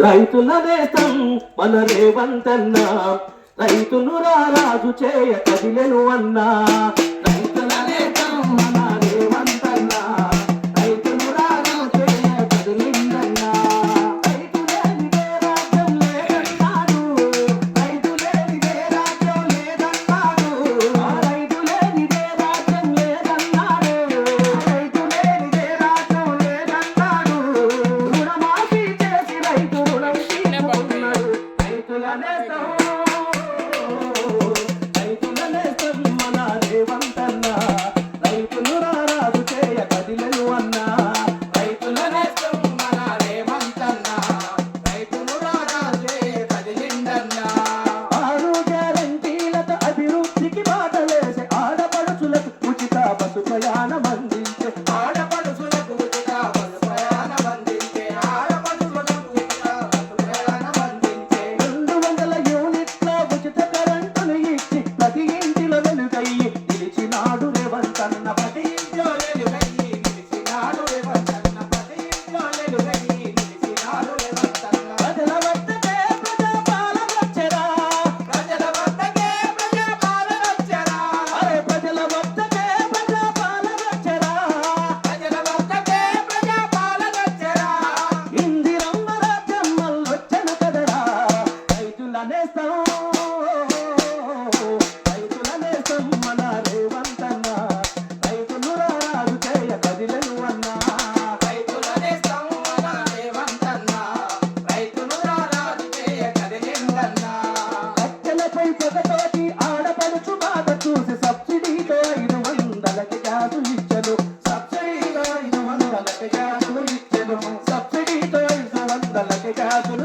రైతుల నేతం మన రేవంతన్న, రైతును రాజు చేయ కదిలెను అన్నా. రైతుల నేతం మన రేవంతన్న, రైతును రాజు చేయ కదిలిందన్నా. రైతు లేనిదే రాజ్యం లేదన్నాడు, రైతు లేనిదే రాజ్యం లేదన్నాడు, రైతు లేనిదే రాజ్యం లేదన్నాడు, రైతు లేనిదే రాజ్యం లేదన్నాడు. రుణమాఫీ చేసి రైతు రుణం తీసుకున్నాడు. రైతుల నేతం మన రేవంతన్న, రైతులు రాజు చేయ కదిలెను అన్నా. రైతుల నేస్తం మన రేవంతన్న, రైతులు రాజు చేయ కదిలిందన్నా. 6 గ్యారంటీలతో అభివృద్ధికి బాటలేసే, ఆడపడుచులకు ఉచిత బస్సు ప్రయాణం అందించే, ఆడపడుచులకు ఉచిత బస్సు ప్రయాణం అందించే, ఆడపడుచులకు ఉచిత బస్సు ప్రయాణం అందించే. 200 యూనిట్ల ఉచిత కరెంటును ఇచ్చి ప్రతి ఇంటిలో వెలుగయ్యి నిలిచినాడు రేవంతన్న. ప్రతి ఇంట్లో వెలుగయ్యి నిలిచినాడు రేవంతన్న, ప్రతి ఇంట్లో వెలుగయ్యి నిలిచినాడు రేవంతన్న. ప్రజల వద్దకే ప్రజాపాలన వచ్చెరా, ప్రజల వద్దకే ప్రజాపాలన వచ్చెరా, అరే ప్రజల వద్దకే ప్రజాపాలన వచ్చెరా, ప్రజల వద్దకే ప్రజాపాలన వచ్చెరా. ఇందిరమ్మ రాజ్యం మళ్ళొచ్చెను కదరా. రైతుల నేస్తం మన రేవంతన్న, రైతులు రాజు చేయ కదిలెను అన్నా. రైతుల నేస్తం మన రేవంతన్న, రైతులు రాజు చేయ కదిలిందన్నా. కట్టెలపై పొగతోటి ఆడపడుచు బాధ చూసి సబ్సిడీతో 500కి గ్యాసులు ఇచ్చెను, సబ్సిడీతో 500కి గ్యాసులు ఇచ్చెను, సబ్సిడీతో 500కి గ్యాసులు